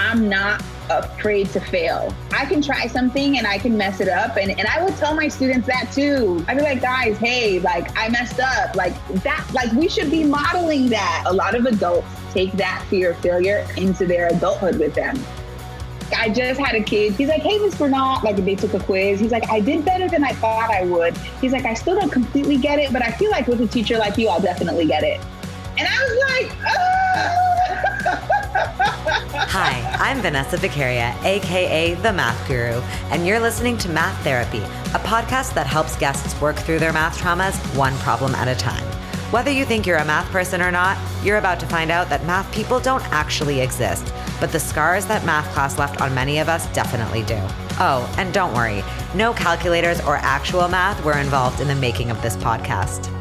I'm not afraid to fail. I can try something and I can mess it up. And I would tell my students that too. I'd be like, guys, hey, like I messed up. Like that, like we should be modeling that. A lot of adults take that fear of failure into their adulthood with them. I just had a kid. He's like, hey, Miss Brunat, like they took a quiz. He's like, I did better than I thought I would. He's like, I still don't completely get it, but I feel like with a teacher like you, I'll definitely get it. And I was like, Hi, I'm Vanessa Vicaria, aka the Math Guru, and you're listening to Math Therapy, a podcast that helps guests work through their math traumas one problem at a time. Whether you think you're a math person or not, you're about to find out that math people don't actually exist, but the scars that math class left on many of us definitely do. Oh, and don't worry, no calculators or actual math were involved in the making of this podcast.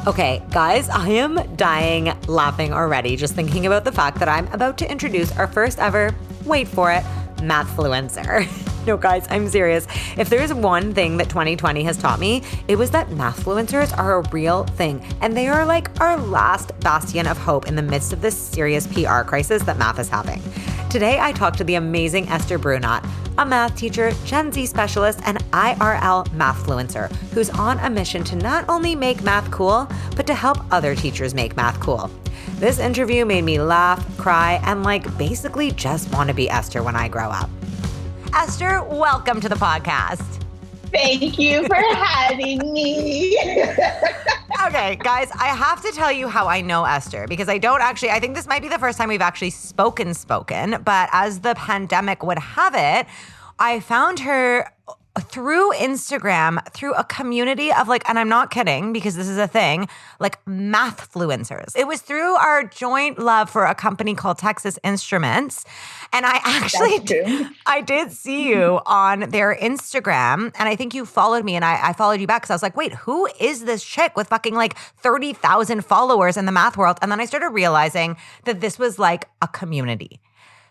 Okay, guys, I am dying laughing already just thinking about the fact that I'm about to introduce our first ever, wait for it, Mathfluencer. No, guys, I'm serious. If there's one thing that 2020 has taught me, it was that Mathfluencers are a real thing. And they are like our last bastion of hope in the midst of this serious PR crisis that math is having. Today, I talked to the amazing Esther Brunat, a math teacher, Gen Z specialist, and IRL Mathfluencer, who's on a mission to not only make math cool, but to help other teachers make math cool. This interview made me laugh, cry, and basically just want to be Esther when I grow up. Esther, welcome to the podcast. thank you for having me. Okay, guys, I have to tell you how I know Esther because I think this might be the first time we've actually spoken, but as the pandemic would have it, I found her through Instagram, through a community of and I'm not kidding because this is a thing, Mathfluencers. It was through our joint love for a company called Texas Instruments. And I did see you on their Instagram and I think you followed me and I followed you back because I was like, wait, who is this chick with fucking 30,000 followers in the math world? And then I started realizing that this was a community.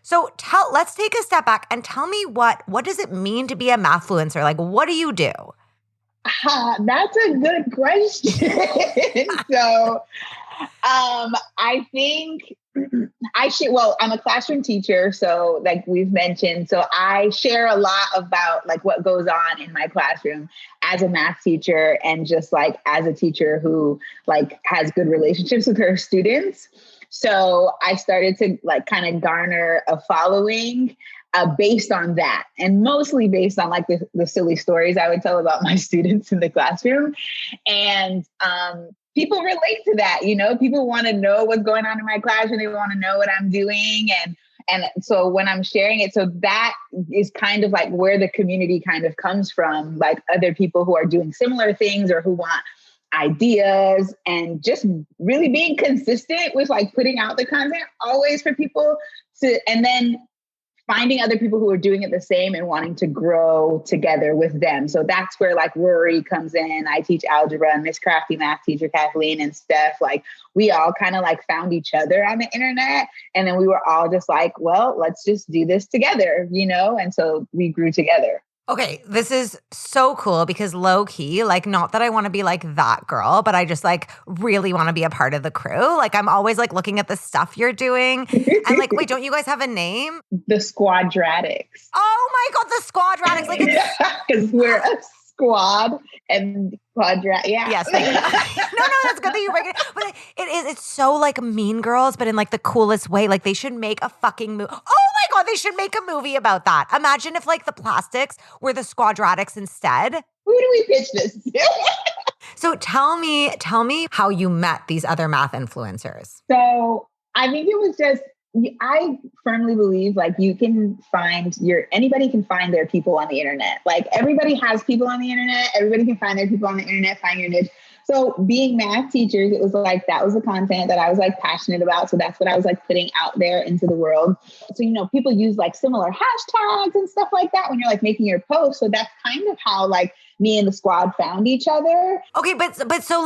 So let's take a step back and tell me what does it mean to be a Mathfluencer? What do you do? That's a good question. So I think I'm a classroom teacher. So we've mentioned, so I share a lot about what goes on in my classroom as a math teacher and just as a teacher who has good relationships with her students. So I started to kind of garner a following based on that, and mostly based on the silly stories I would tell about my students in the classroom. And people relate to that, people want to know what's going on in my classroom. They want to know what I'm doing. And so when I'm sharing it, so that is kind of where the community kind of comes from, other people who are doing similar things or who want ideas, and just really being consistent with putting out the content always for people to, and then finding other people who are doing it the same and wanting to grow together with them. So that's where Rory comes in. I teach algebra, and Miss Crafty math teacher Kathleen and Steph, we all kind of found each other on the internet. And then we were all just well, let's just do this together, And so we grew together. Okay, this is so cool because low key, not that I want to be that girl, but I just really want to be a part of the crew. I'm always looking at the stuff you're doing and wait, don't you guys have a name? The Squadratics. Oh my God, the Squadratics. Because we're a squad and quadrat. Yeah. Yes. No, that's good that you break it. But it's so Mean Girls, but in the coolest way. They should make a fucking movie. Oh my God, they should make a movie about that. Imagine if the plastics were the Squadratics instead. Who do we pitch this to? So tell me how you met these other math influencers. So I think it was just, I firmly believe you can find anybody can find their people on the internet. Everybody has people on the internet. Everybody can find their people on the internet, find your niche. So being math teachers, it was that was the content that I was passionate about. So that's what I was putting out there into the world. So, people use similar hashtags and stuff like that when you're making your posts. So that's kind of how me and the squad found each other. Okay. But so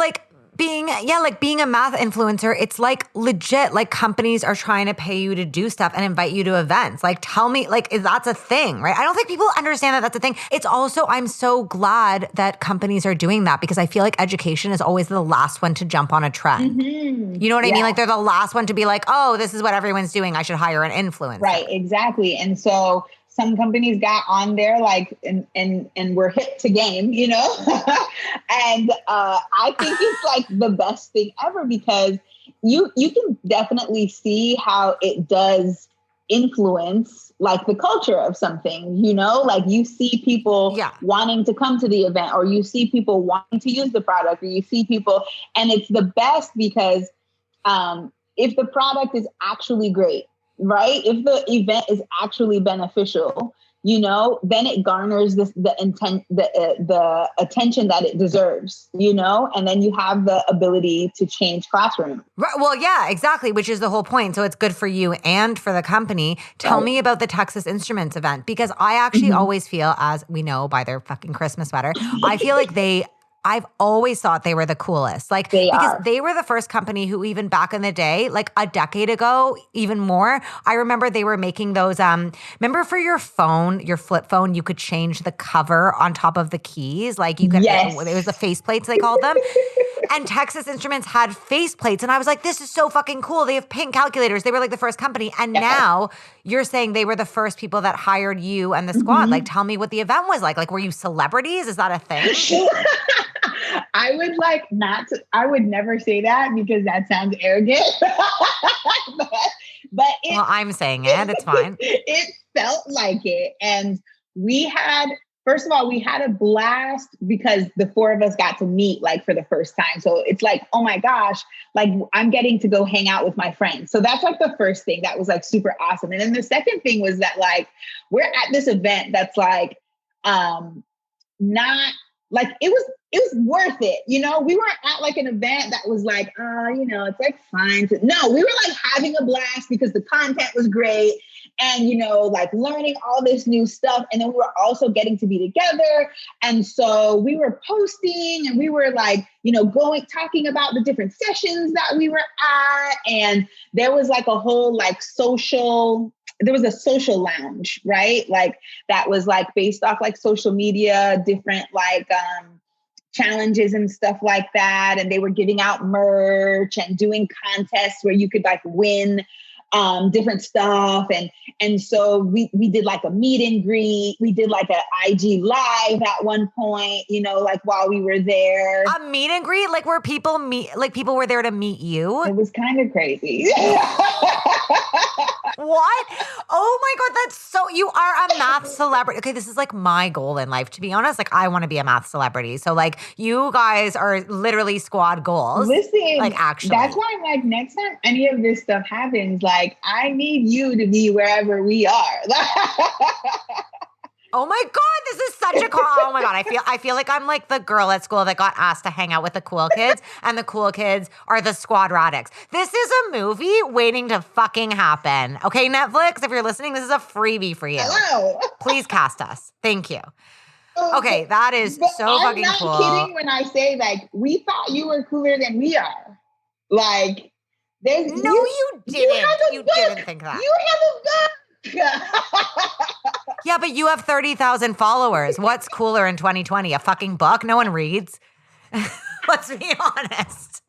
being a math influencer, it's like legit, like companies are trying to pay you to do stuff and invite you to events. Like, tell me, like, is that's a thing, right? I don't think people understand that that's a thing. It's also, I'm so glad that companies are doing that because I feel like education is always the last one to jump on a trend. Mm-hmm. You know what I mean? Like, they're the last one to be like, oh, this is what everyone's doing. I should hire an influencer. Right, exactly. And so some companies got on there like and were hip to game, you know? And I think it's like the best thing ever because you can definitely see how it does influence like the culture of something, you know? Like you see people wanting to come to the event or you see people wanting to use the product or you see people, and it's the best because if the product is actually great, right? If the event is actually beneficial, you know, then it garners the attention that it deserves, you know, and then you have the ability to change classrooms. Right. Well, yeah, exactly, which is the whole point. So it's good for you and for the company. Tell me about the Texas Instruments event, because I actually always feel, as we know by their fucking Christmas sweater, I feel like I've always thought they were the coolest. Like, because they were the first company who even back in the day, like a decade ago, even more, I remember they were making those, remember for your phone, your flip phone, you could change the cover on top of the keys. Like you could, it was the faceplates they called them. And Texas Instruments had faceplates. And I was like, this is so fucking cool. They have pink calculators. They were like the first company. And now you're saying they were the first people that hired you and the squad. Like, tell me what the event was like. Like, were you celebrities? Is that a thing? I would never say that because that sounds arrogant. but well, I'm saying it. It's fine. It felt like it. And first of all, we had a blast because the four of us got to meet like for the first time. So it's like, oh my gosh, like I'm getting to go hang out with my friends. So that's like the first thing that was like super awesome. And then the second thing was that like, we're at this event that's like, not like, it was worth it. You know, we weren't at like an event that was like, you know, it's like fine. No, we were like having a blast because the content was great and, you know, like learning all this new stuff. And then we were also getting to be together. And so we were posting and we were like, you know, talking about the different sessions that we were at. And there was like a whole like there was a social lounge, right? Like that was like based off like social media, different like, challenges and stuff like that. And they were giving out merch and doing contests where you could like win different stuff. And so we did like a meet and greet. We did like an IG live at one point, you know, like while we were there. A meet and greet? Like where people were there to meet you? It was kind of crazy. What? Oh my God, you are a math celebrity. Okay, this is like my goal in life, to be honest. Like I want to be a math celebrity. So like you guys are literally squad goals. Listen, like actually. That's why I'm like, next time any of this stuff happens, like I need you to be wherever we are. Oh my God, this is such a call. Oh my God, I feel like I'm like the girl at school that got asked to hang out with the cool kids, and the cool kids are the Squadratics. This is a movie waiting to fucking happen. Okay, Netflix, if you're listening, this is a freebie for you. Hello. Please cast us. Thank you. Okay, that is so fucking cool. I'm not kidding when I say like, we thought you were cooler than we are. Like, you didn't. You didn't think that. You have a book. Yeah, but you have 30,000 followers. What's cooler in 2020? A fucking book? No one reads. Let's be honest.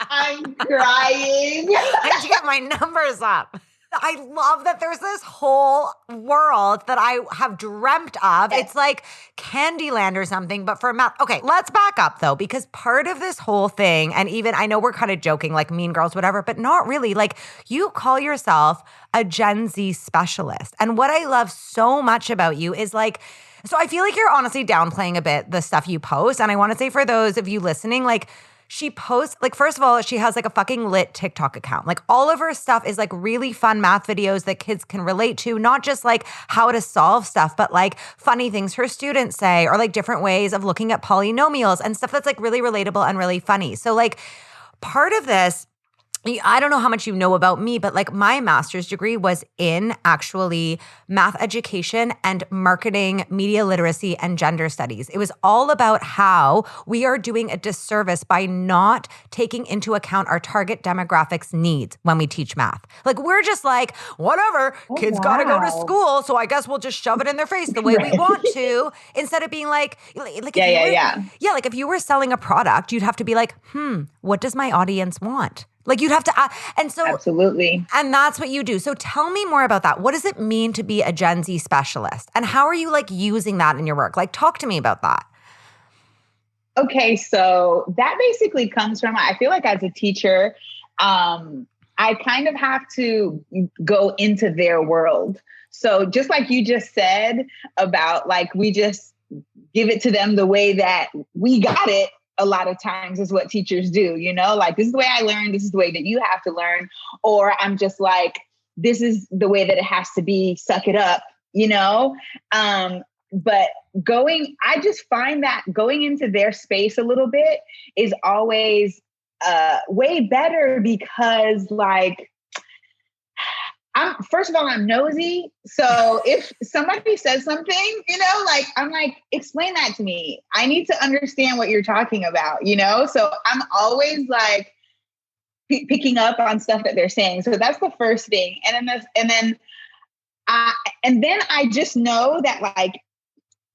I'm crying. I need to get my numbers up. I love that there's this whole world that I have dreamt of. It's like Candyland or something, but for math. Okay, let's back up though, because part of this whole thing, and even I know we're kind of joking like Mean Girls, whatever, but not really. Like you call yourself a Gen Z specialist. And what I love so much about you is like, so I feel like you're honestly downplaying a bit the stuff you post. And I want to say for those of you listening, like, she posts, like, first of all, she has like a fucking lit TikTok account. Like all of her stuff is like really fun math videos that kids can relate to, not just like how to solve stuff, but like funny things her students say or like different ways of looking at polynomials and stuff that's like really relatable and really funny. So like part of this I don't know how much you know about me, but like my master's degree was in actually math education and marketing, media literacy, and gender studies. It was all about how we are doing a disservice by not taking into account our target demographics needs when we teach math. Like we're just like, whatever, kids got to go to school, so I guess we'll just shove it in their face the way we want to, instead of being like if like if you were selling a product, you'd have to be like, what does my audience want? Like you'd have to, and so absolutely, and that's what you do. So tell me more about that. What does it mean to be a Gen Z specialist, and how are you like using that in your work? Like, talk to me about that. Okay, so that basically comes from, I feel like as a teacher, I kind of have to go into their world. So just like you just said about like we just give it to them the way that we got it. A lot of times is what teachers do, you know, like this is the way I learned, this is the way that you have to learn. Or I'm just like, this is the way that it has to be, suck it up, you know? But I just find that going into their space a little bit is always way better because like, first of all, I'm nosy. So if somebody says something, you know, like, I'm like, explain that to me. I need to understand what you're talking about, you know? So I'm always like picking up on stuff that they're saying. So that's the first thing. And then I just know that like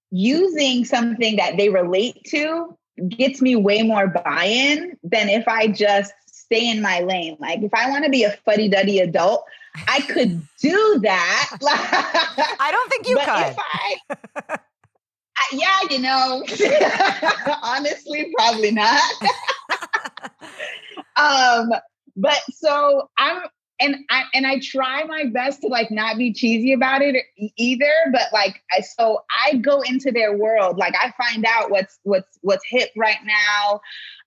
using something that they relate to gets me way more buy-in than if I just stay in my lane. Like if I want to be a fuddy-duddy adult, I could do that. I don't think you could. Yeah, you know, honestly, probably not. But so I try my best to like not be cheesy about it either. But like, so I go into their world. Like I find out what's hip right now.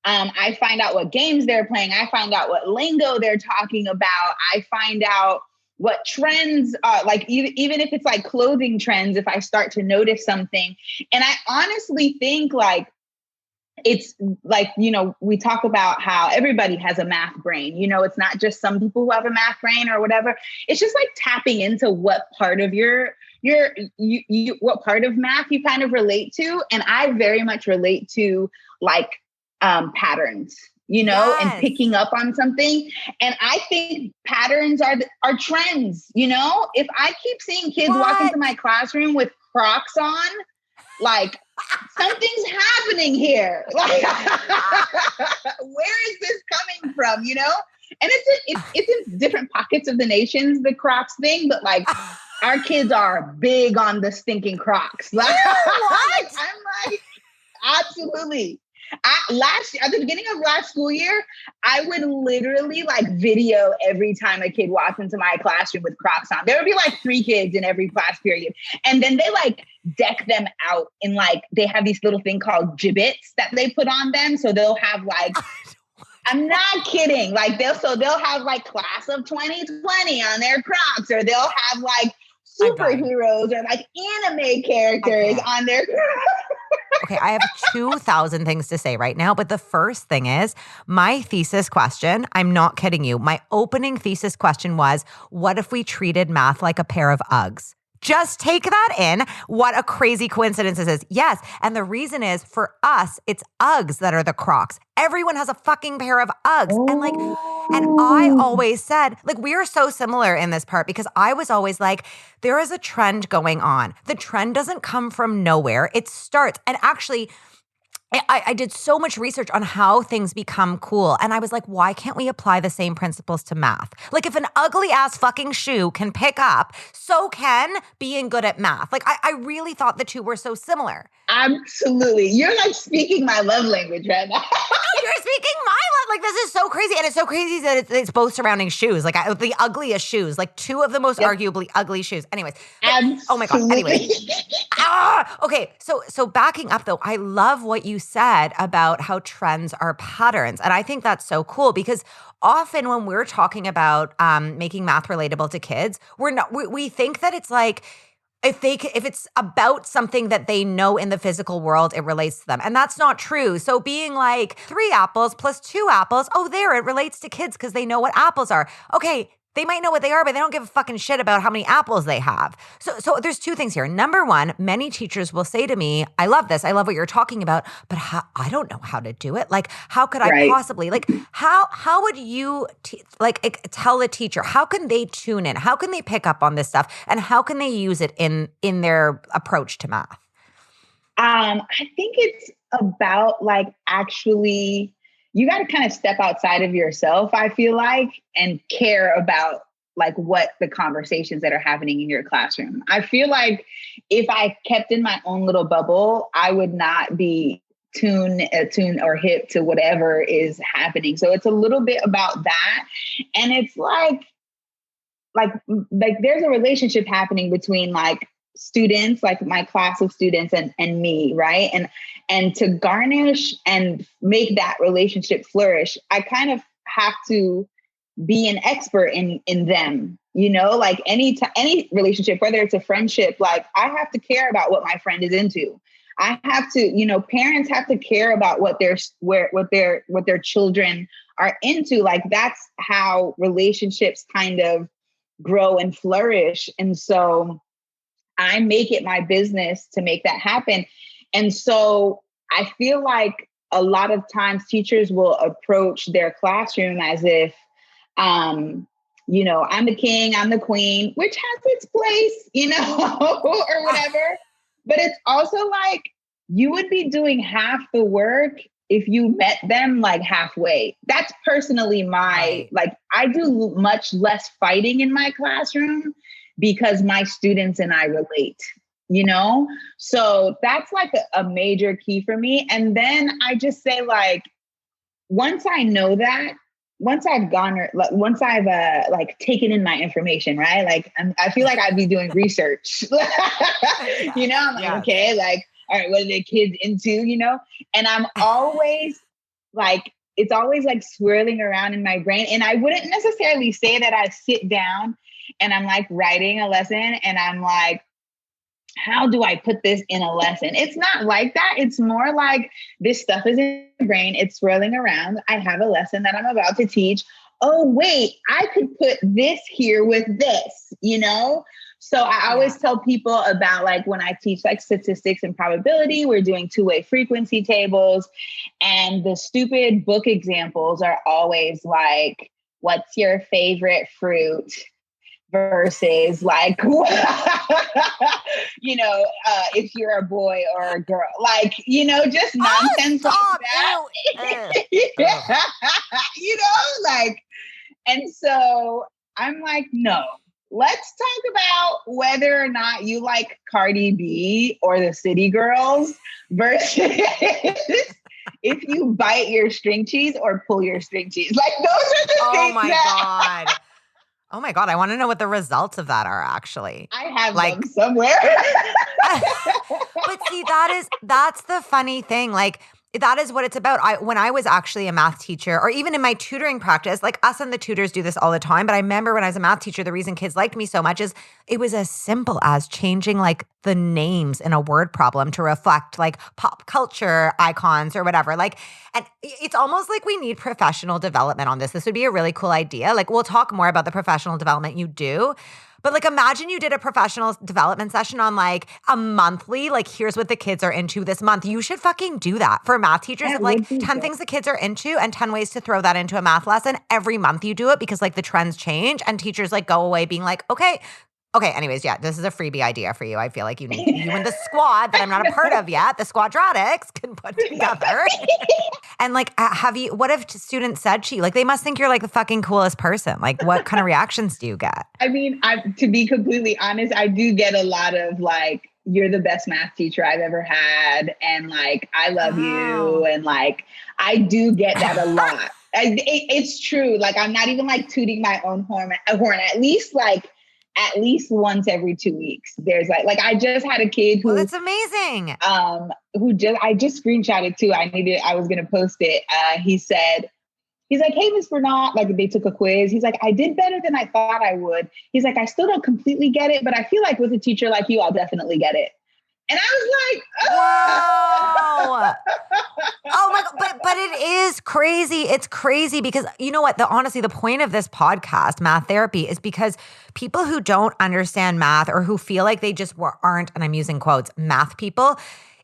I find out what games they're playing. I find out what lingo they're talking about. I find out what trends are, like even if it's like clothing trends, if I start to notice something. And I honestly think like, it's like, you know, we talk about how everybody has a math brain, you know, it's not just some people who have a math brain or whatever. It's just like tapping into what part of what part of math you kind of relate to. And I very much relate to like, patterns, you know, Yes. and picking up on something. And I think patterns are trends, you know, if I keep seeing kids walk into my classroom with Crocs on, like something's happening here. Like, where is this coming from, you know? And it's in different pockets of the nations, the Crocs thing, but like our kids are big on the stinking Crocs. Like, What? I'm like, absolutely. At the beginning of last school year, I would literally like video every time a kid walked into my classroom with Crocs on. There would be like 3 kids in every class period. And then they like deck them out in like, they have these little thing called gibbets that they put on them. So they'll have like, I'm not kidding. Like they'll have like class of 2020 on their Crocs, or they'll have like superheroes or like anime characters on their Okay, I have 2,000 things to say right now, but the first thing is my thesis question, I'm not kidding you, my opening thesis question was, what if we treated math like a pair of Uggs? Just take that in. What a crazy coincidence this is. Yes. And the reason is for us, it's Uggs that are the Crocs. Everyone has a fucking pair of Uggs. And I always said, like, we are so similar in this part because I was always like, there is a trend going on. The trend doesn't come from nowhere. It starts. And actually, I did so much research on how things become cool. And I was like, why can't we apply the same principles to math? Like if an ugly ass fucking shoe can pick up, so can being good at math. Like I really thought the two were so similar. Absolutely. You're like speaking my love language right now. You're speaking my love. Like this is so crazy. And it's so crazy that it's both surrounding shoes. Like the ugliest shoes, like 2 of the most arguably ugly shoes. Anyways. Oh my God. Anyway. Okay. So backing up though, I love what you said about how trends are patterns. And I think that's so cool because often when we're talking about making math relatable to kids, we think that it's like, if it's about something that they know in the physical world, it relates to them. And that's not true. So being like 3 apples plus 2 apples, oh, there, it relates to kids because they know what apples are. Okay, they might know what they are, but they don't give a fucking shit about how many apples they have. So there's 2 things here. Number one, many teachers will say to me, I love this. I love what you're talking about, but I don't know how to do it. Like, how could I possibly, like, how would you tell a teacher, how can they tune in? How can they pick up on this stuff? And how can they use it in their approach to math? I think it's about like actually, you got to kind of step outside of yourself, I feel like, and care about like what the conversations that are happening in your classroom. I feel like if I kept in my own little bubble, I would not be tuned or hip to whatever is happening. So it's a little bit about that. And it's like there's a relationship happening between like students, like my class of students and me, right? And to garnish and make that relationship flourish, I kind of have to be an expert in them, you know, like any relationship, whether it's a friendship, like I have to care about what my friend is into. I have to, you know, parents have to care about what their children are into. Like that's how relationships kind of grow and flourish. And so I make it my business to make that happen. And so I feel like a lot of times teachers will approach their classroom as if, you know, I'm the king, I'm the queen, which has its place, you know, or whatever. But it's also like you would be doing half the work if you met them like halfway. That's personally like I do much less fighting in my classroom because my students and I relate, you know? So that's like a major key for me. And then I just say like, once I know that, once I've like taken in my information, right? Like I feel like I'd be doing research, you know, I'm like, okay, like, all right, what are the kids into, you know? And I'm always like, it's always like swirling around in my brain. And I wouldn't necessarily say that I sit down and I'm like writing a lesson and I'm like, how do I put this in a lesson? It's not like that. It's more like this stuff is in my brain. It's swirling around. I have a lesson that I'm about to teach. Oh, wait, I could put this here with this, you know? So I always tell people about like when I teach like statistics and probability, we're doing 2-way frequency tables. And the stupid book examples are always like, what's your favorite fruit? Versus like, you know, if you're a boy or a girl, like, you know, just nonsense like that. You know, like, and so I'm like, no, let's talk about whether or not you like Cardi B or the City Girls versus if you bite your string cheese or pull your string cheese. Like those are the things. God. Oh my God, I want to know what the results of that are actually. I have them somewhere. But see, that's the funny thing. Like, that is what it's about. When I was actually a math teacher, or even in my tutoring practice, like us and the tutors do this all the time. But I remember when I was a math teacher, the reason kids liked me so much is it was as simple as changing like the names in a word problem to reflect like pop culture icons or whatever. Like, and it's almost like we need professional development on this. This would be a really cool idea. Like, we'll talk more about the professional development you do. But like, imagine you did a professional development session on like a monthly, like, here's what the kids are into this month. You should fucking do that for math teachers. Of like 10 things the kids are into and 10 ways to throw that into a math lesson. Every month you do it because like the trends change and teachers like go away being like, okay, anyways, this is a freebie idea for you. I feel like you and the squad that I'm not a part of yet, the Squadratics, can put together. And like, what if students said to you, like, they must think you're like the fucking coolest person. Like, what kind of reactions do you get? I mean, to be completely honest, I do get a lot of like, you're the best math teacher I've ever had. And like, I love you. And like, I do get that a lot. It's true. Like, I'm not even like tooting my own horn, at least once every 2 weeks. There's like I just had a kid who that's amazing. I just screenshotted too. I was gonna post it. He said, He's like, hey, Miss Brunat, like they took a quiz. He's like, I did better than I thought I would. He's like, I still don't completely get it, but I feel like with a teacher like you, I'll definitely get it. And I was like, wow. Oh my God. But it is crazy. It's crazy because you know what? Honestly, the point of this podcast, Math Therapy, is because people who don't understand math or who feel like they just aren't, and I'm using quotes, math people,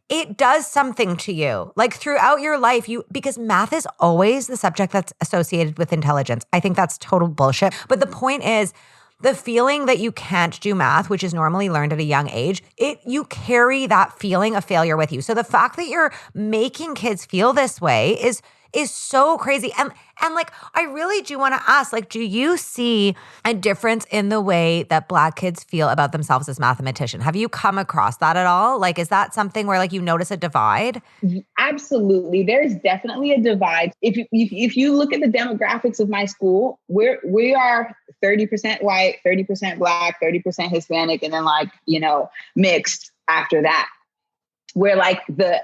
it does something to you. Like throughout your life, because math is always the subject that's associated with intelligence. I think that's total bullshit. But the point is, the feeling that you can't do math, which is normally learned at a young age, you carry that feeling of failure with you. So the fact that you're making kids feel this way is so crazy. And like, I really do want to ask, like, do you see a difference in the way that Black kids feel about themselves as mathematicians? Have you come across that at all? Like, is that something where like you notice a divide? Absolutely. There's definitely a divide. If you look at the demographics of my school, we are 30% white, 30% Black, 30% Hispanic, and then like, mixed after that. Where like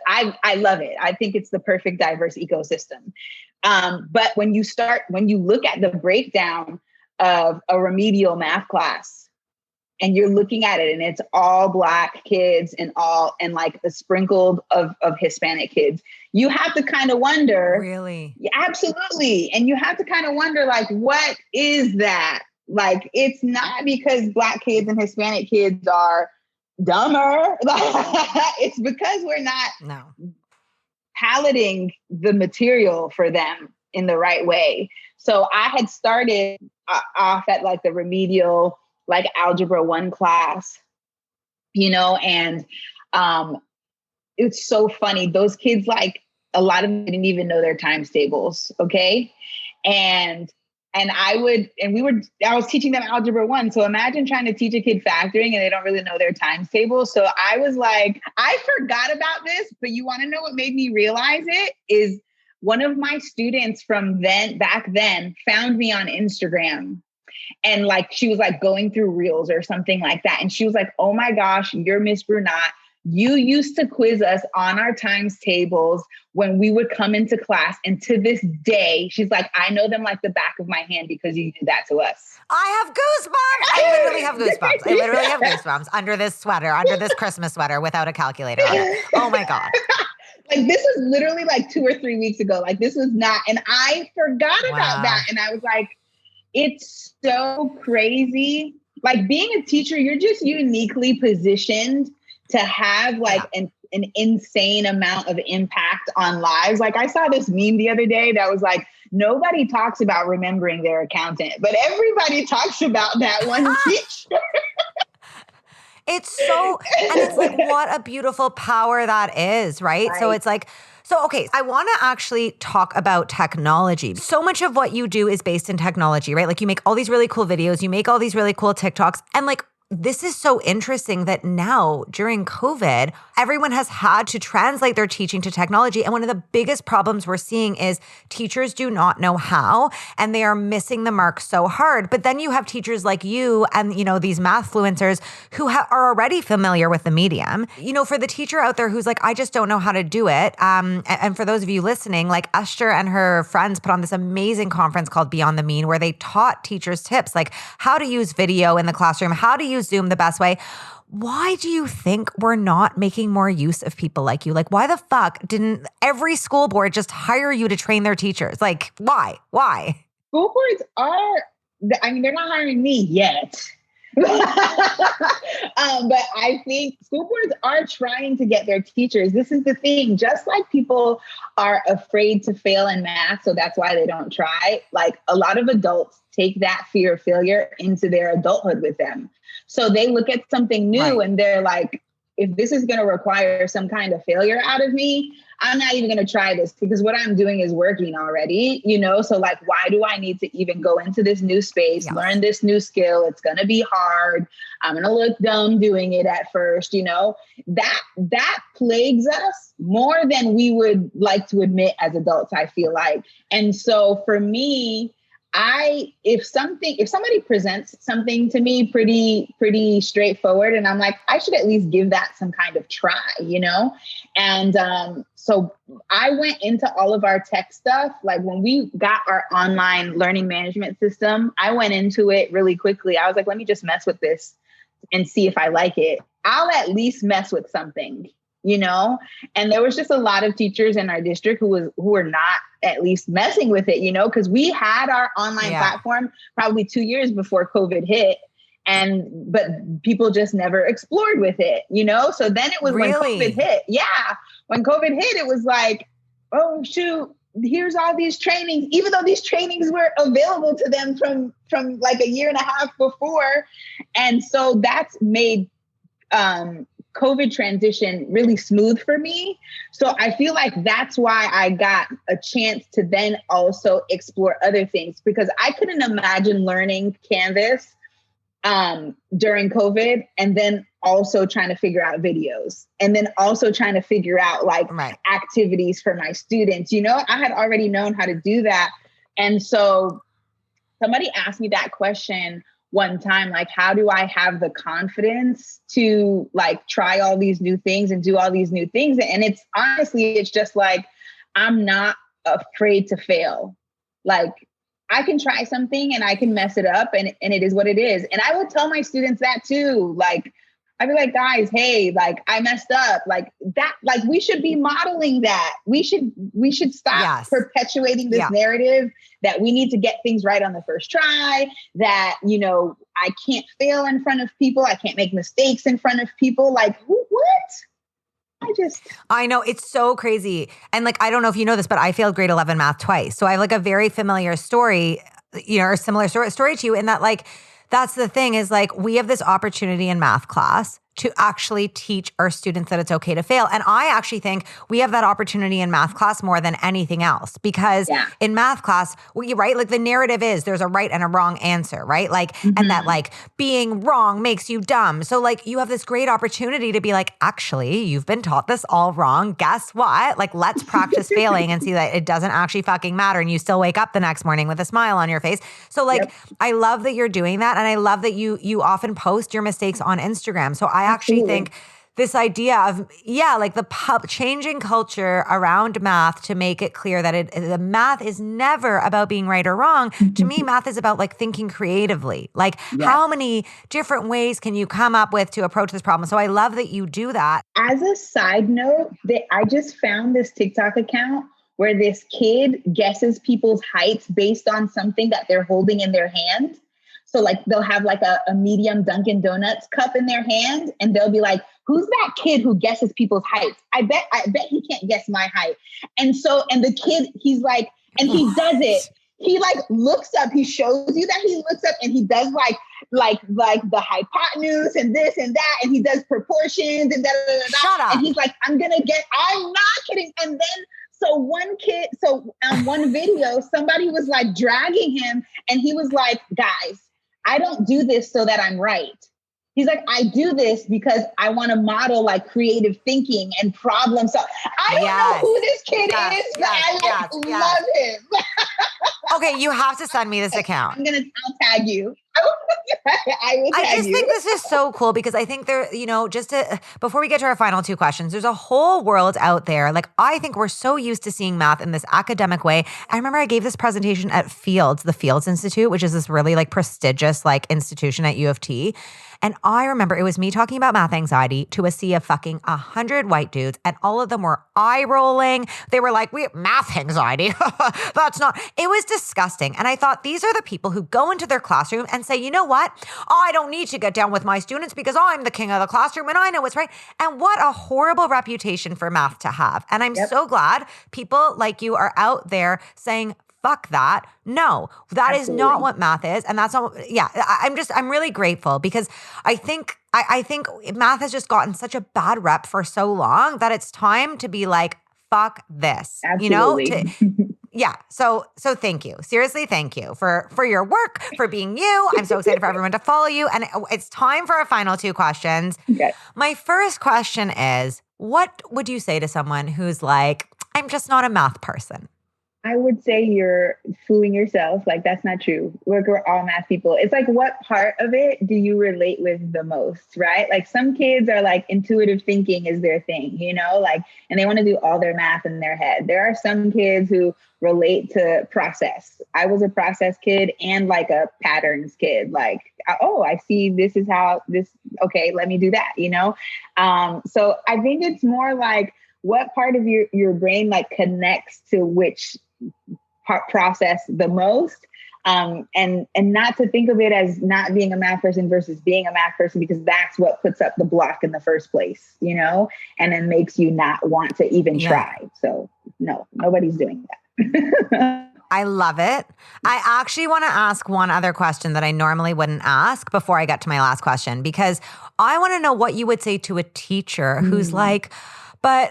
I love it. I think it's the perfect diverse ecosystem. But when you look at the breakdown of a remedial math class and you're looking at it and it's all Black kids and like a sprinkled of Hispanic kids, you have to kind of wonder. Really? Yeah, absolutely. And you have to kind of wonder, like, what is that? Like, it's not because Black kids and Hispanic kids are dumber. It's because we're not paleting the material for them in the right way. So I had started off at like the remedial, like Algebra 1 class, and it's so funny. Those kids, like a lot of them didn't even know their times tables. Okay. I was teaching them Algebra 1. So imagine trying to teach a kid factoring and they don't really know their times table. So I was like, I forgot about this, but you want to know what made me realize it is one of my students from back then found me on Instagram. And like, she was like going through reels or something like that. And she was like, oh my gosh, you're Miss Brunat. You used to quiz us on our times tables when we would come into class. And to this day, she's like, I know them like the back of my hand because you did that to us. I have goosebumps. I literally have goosebumps under this sweater, under this Christmas sweater without a calculator on it. Oh my God. Like this was literally like 2 or 3 weeks ago. Like this was not, and I forgot about that. And I was like, it's so crazy. Like being a teacher, you're just uniquely positioned to have like an insane amount of impact on lives. Like I saw this meme the other day that was like, nobody talks about remembering their accountant, but everybody talks about that one teacher. It's like, what a beautiful power that is, right? So it's like, okay, I want to actually talk about technology. So much of what you do is based in technology, right? Like you make all these really cool videos, you make all these really cool TikToks, and like, this is so interesting that now during COVID, everyone has had to translate their teaching to technology. And one of the biggest problems we're seeing is teachers do not know how, and they are missing the mark so hard. But then you have teachers like you and, these Mathfluencers who are already familiar with the medium. For the teacher out there who's like, I just don't know how to do it. And for those of you listening, like Esther and her friends put on this amazing conference called Beyond the Mean, where they taught teachers tips like how to use video in the classroom, how to use Zoom the best way. Why do you think we're not making more use of people like you? Like, why the fuck didn't every school board just hire you to train their teachers? Like, why? School boards they're not hiring me yet. But I think school boards are trying to get their teachers. This is the thing. Just like people are afraid to fail in math, so that's why they don't try. Like a lot of adults take that fear of failure into their adulthood with them. So they look at something new and they're like, if this is going to require some kind of failure out of me, I'm not even going to try this because what I'm doing is working already, So like, why do I need to even go into this new space, learn this new skill? It's going to be hard. I'm going to look dumb doing it at first, that plagues us more than we would like to admit as adults, I feel like. And so for me, if somebody presents something to me pretty straightforward, and I'm like, I should at least give that some kind of try, And so I went into all of our tech stuff. Like when we got our online learning management system, I went into it really quickly. I was like, let me just mess with this and see if I like it. I'll at least mess with something, And there was just a lot of teachers in our district who were not at least messing with it, because we had our online platform probably 2 years before COVID hit. But people just never explored with it, So then it was when COVID hit. Yeah. When COVID hit, it was like, oh shoot, here's all these trainings, even though these trainings were available to them from like a year and a half before. And so that's made COVID transition really smooth for me. So I feel like that's why I got a chance to then also explore other things, because I couldn't imagine learning Canvas during COVID and then also trying to figure out videos and then also trying to figure out activities for my students. I had already known how to do that. And so somebody asked me that question one time, like, how do I have the confidence to try all these new things and do all these new things? And it's just like, I'm not afraid to fail. Like, I can try something and I can mess it up and it is what it is. And I would tell my students that too. Like, I'd be like, guys, hey, I messed up. We should be modeling that. We should stop perpetuating this narrative that we need to get things right on the first try, that, I can't fail in front of people. I can't make mistakes in front of people. What? I know, it's so crazy. And I don't know if you know this, but I failed grade 11 math twice. So I have a very familiar story, or similar story to you in that that's the thing is we have this opportunity in math class to actually teach our students that it's okay to fail. And I actually think we have that opportunity in math class more than anything else, because in math class, the narrative is there's a right and a wrong answer, right? And that being wrong makes you dumb. So you have this great opportunity to be actually, you've been taught this all wrong. Guess what? Let's practice failing and see that it doesn't actually fucking matter. And you still wake up the next morning with a smile on your face. So I love that you're doing that. And I love that you often post your mistakes on Instagram. So I actually think this idea of, the changing culture around math to make it clear that the math is never about being right or wrong. To me, math is about thinking creatively. How many different ways can you come up with to approach this problem? So I love that you do that. As a side note, I just found this TikTok account where this kid guesses people's heights based on something that they're holding in their hand. So they'll have a medium Dunkin' Donuts cup in their hand, and they'll be like, who's that kid who guesses people's heights? I bet he can't guess my height. And the kid, he's and he does it. He looks up, he shows you that he looks up and he does the hypotenuse and this and that. And he does proportions and Shut up. And he's like, I'm not kidding. And then, on one video, somebody was dragging him and he was like, guys, I don't do this so that I'm right. He's like, I do this because I want to model creative thinking and problem solving. I don't know who this kid is, but I love him. Okay, you have to send me this account. I'll tag you. I just think this is so cool because I think before we get to our final two questions, there's a whole world out there. I think we're so used to seeing math in this academic way. I remember I gave this presentation at the Fields Institute, which is this really prestigious institution at U of T. And I remember it was me talking about math anxiety to a sea of fucking 100 white dudes, and all of them were eye rolling. They were like, "We have math anxiety." That's not. It was disgusting. And I thought, these are the people who go into their classroom and say, you know what? I don't need to get down with my students because I'm the king of the classroom and I know what's right. And what a horrible reputation for math to have. And I'm so glad people like you are out there saying, fuck that. No, that is not what math is. And that's not, I'm really grateful because I think math has just gotten such a bad rep for so long that it's time to be fuck this, Absolutely. So thank you. Seriously, thank you for your work, for being you. I'm so excited for everyone to follow you. And it's time for our final two questions. Okay. My first question is, what would you say to someone who's I'm just not a math person? I would say you're fooling yourself. Like, that's not true. We're all math people. It's like, what part of it do you relate with the most, right? Like, some kids are like intuitive thinking is their thing, like, and they want to do all their math in their head. There are some kids who relate to process. I was a process kid and like a patterns kid. Like, oh, I see this is how this, okay, let me do that, So I think it's more like, what part of your brain like connects to which process the most, and not to think of it as not being a math person versus being a math person, because that's what puts up the block in the first place, and then makes you not want to even try. So no, nobody's doing that. I love it. I actually want to ask one other question that I normally wouldn't ask before I get to my last question, because I want to know what you would say to a teacher who's like, but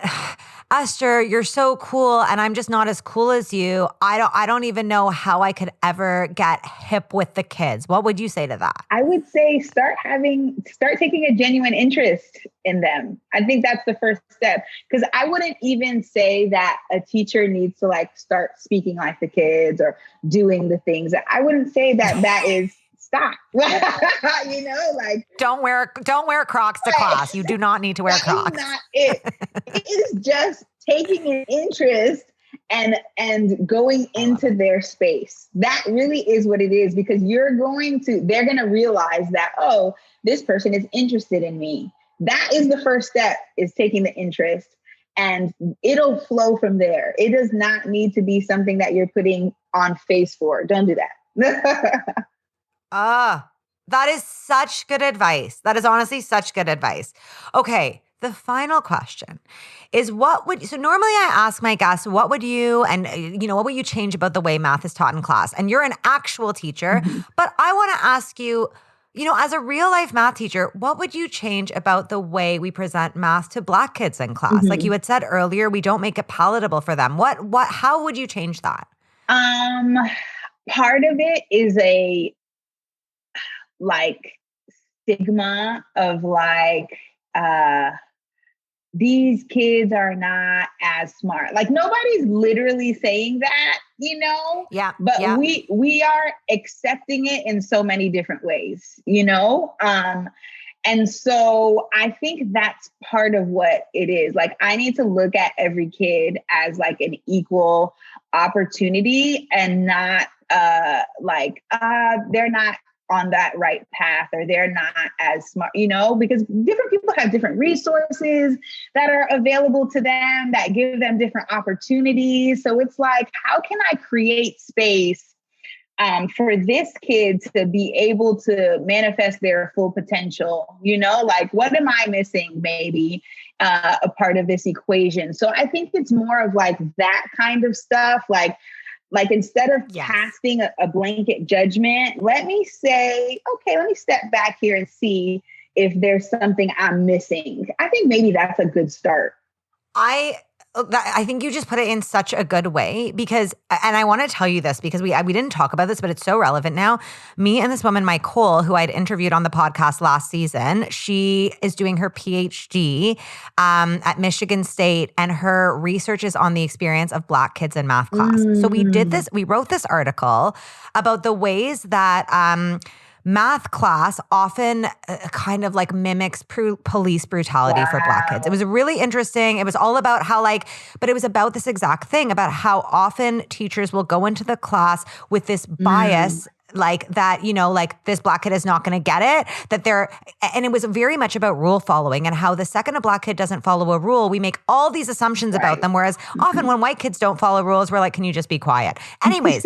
Esther, you're so cool, and I'm just not as cool as you. I don't even know how I could ever get hip with the kids. What would you say to that? I would say start taking a genuine interest in them. I think that's the first step, because I wouldn't even say that a teacher needs to like start speaking like the kids or doing the things. I wouldn't say that is stop. Like, don't wear Crocs to class. You do not need to wear Crocs. That is not it. It is just taking an interest and going into their space. That really is what it is, because they're going to realize that, oh, this person is interested in me. That is the first step, is taking the interest, and it'll flow from there. It does not need to be something that you're putting on face for. Don't do that. That is such good advice. That is honestly such good advice. Okay, the final question is so normally I ask my guests, what would you change about the way math is taught in class? And you're an actual teacher, but I want to ask you, as a real life math teacher, what would you change about the way we present math to Black kids in class? Like you had said earlier, we don't make it palatable for them. How would you change that? Part of it is a like stigma of like, these kids are not as smart. Like, nobody's literally saying that, Yeah. But we are accepting it in so many different ways, and so I think that's part of what it is. Like, I need to look at every kid as like an equal opportunity, and not they're not on that right path, or they're not as smart, because different people have different resources that are available to them that give them different opportunities. So it's like, how can I create space for this kid to be able to manifest their full potential? Like, what am I missing? Maybe a part of this equation. So I think it's more of like that kind of stuff. Like instead of casting a blanket judgment, let me say, okay, let me step back here and see if there's something I'm missing. I think maybe that's a good start. I think you just put it in such a good way, because, and I want to tell you this because we didn't talk about this, but it's so relevant now. Me and this woman, Mike Cole, who I'd interviewed on the podcast last season, she is doing her PhD at Michigan State, and her research is on the experience of Black kids in math class. So we wrote this article about the ways that math class often kind of like mimics police brutality for Black kids. It was really interesting. It was all about how but it was about this exact thing, about how often teachers will go into the class with this bias, like that, like this Black kid is not going to get it, and it was very much about rule following, and how the second a Black kid doesn't follow a rule, we make all these assumptions about them. Whereas often when white kids don't follow rules, we're like, can you just be quiet? Anyways,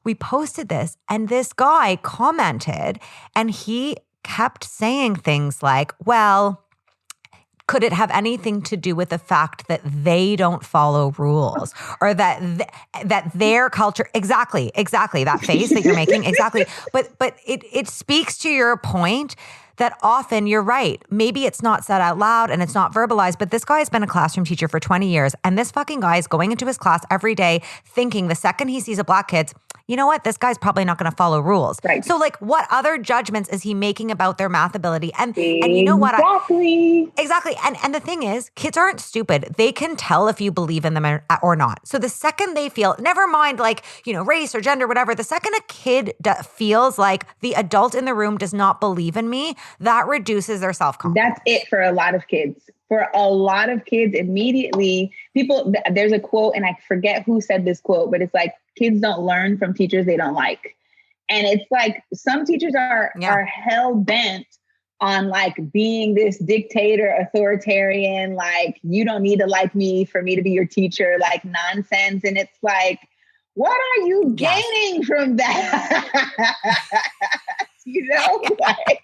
we posted this, and this guy commented, and he kept saying things like, well, could it have anything to do with the fact that they don't follow rules, or that their culture, exactly, that face that you're making, exactly. But it speaks to your point that often you're right. Maybe it's not said out loud and it's not verbalized, but this guy has been a classroom teacher for 20 years. And this fucking guy is going into his class every day thinking the second he sees a Black kid, you know what? This guy's probably not going to follow rules. Right. So like what other judgments is he making about their math ability? And you know what? Exactly. And the thing is, kids aren't stupid. They can tell if you believe in them or not. So the second they feel, never mind like, race or gender, whatever, the second a kid feels like the adult in the room does not believe in me, that reduces their self-confidence. That's it for a lot of kids. For a lot of kids, immediately, there's a quote, and I forget who said this quote, but it's like, kids don't learn from teachers they don't like. And it's like, some teachers are hell bent on like being this dictator, authoritarian, like, you don't need to like me for me to be your teacher, like nonsense. And it's like, what are you gaining from that? Like,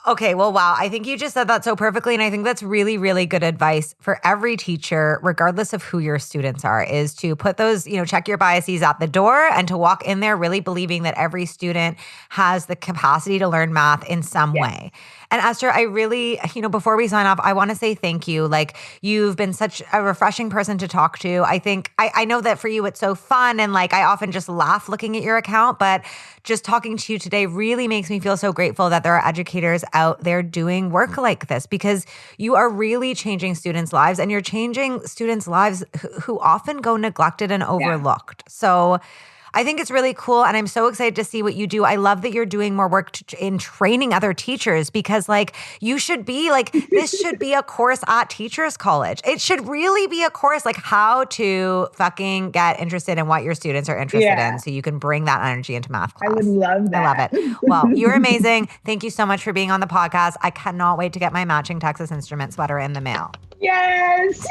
okay, well, wow. I think you just said that so perfectly. And I think that's really, really good advice for every teacher, regardless of who your students are, is to put those, check your biases at the door and to walk in there really believing that every student has the capacity to learn math in some way. And Esther, I really, before we sign off, I want to say thank you. Like, you've been such a refreshing person to talk to. I think, I know that for you, it's so fun. And like, I often just laugh looking at your account, but just talking to you today really makes me feel so grateful that there are educators out there doing work like this, because you are really changing students' lives, and you're changing students' lives who often go neglected and overlooked. So I think it's really cool, and I'm so excited to see what you do. I love that you're doing more work in training other teachers, because like, you should be like, this should be a course at Teachers College. It should really be a course like how to fucking get interested in what your students are interested in, so you can bring that energy into math class. I would love that. I love it. Well, you're amazing. Thank you so much for being on the podcast. I cannot wait to get my matching Texas Instrument sweater in the mail. Yes.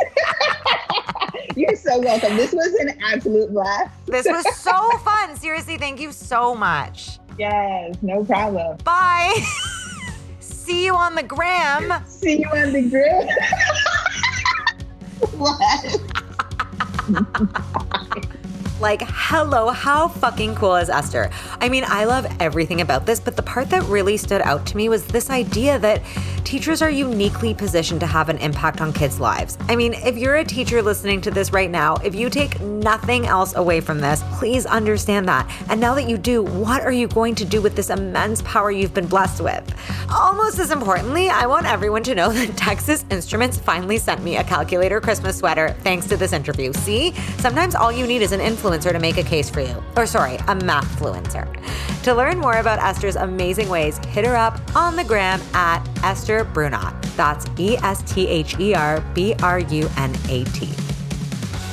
You're so welcome. This was an absolute blast. This was so fun. Seriously, thank you so much. Yes, no problem. Bye. See you on the gram. See you on the gram. What? Like, hello, how fucking cool is Esther? I mean, I love everything about this, but the part that really stood out to me was this idea that teachers are uniquely positioned to have an impact on kids' lives. I mean, if you're a teacher listening to this right now, if you take nothing else away from this, please understand that. And now that you do, what are you going to do with this immense power you've been blessed with? Almost as importantly, I want everyone to know that Texas Instruments finally sent me a calculator Christmas sweater thanks to this interview. See, sometimes all you need is an influencer to make a case for you. Or sorry, a Mathfluencer. To learn more about Esther's amazing ways, hit her up on the gram at Esther Brunat. That's ESTHERBRUNAT.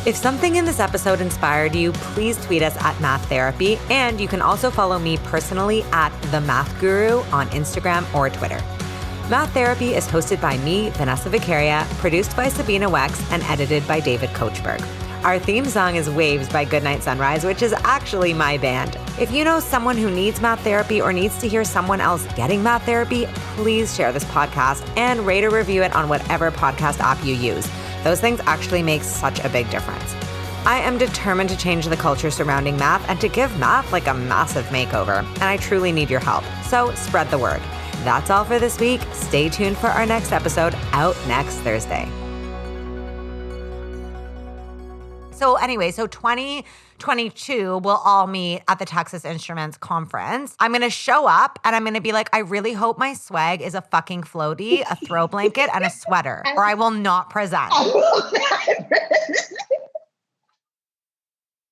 If something in this episode inspired you, please tweet us at Math Therapy, and you can also follow me personally at The Math Guru on Instagram or Twitter. Math Therapy is hosted by me, Vanessa Vicaria, produced by Sabina Wex, and edited by David Kochberg. Our theme song is Waves by Goodnight Sunrise, which is actually my band. If you know someone who needs math therapy or needs to hear someone else getting math therapy, please share this podcast and rate or review it on whatever podcast app you use. Those things actually make such a big difference. I am determined to change the culture surrounding math and to give math like a massive makeover, and I truly need your help. So spread the word. That's all for this week. Stay tuned for our next episode, out next Thursday. So anyway, 2022, we'll all meet at the Texas Instruments conference. I'm going to show up and I'm going to be like, I really hope my swag is a fucking floaty, a throw blanket, and a sweater, or I will not present.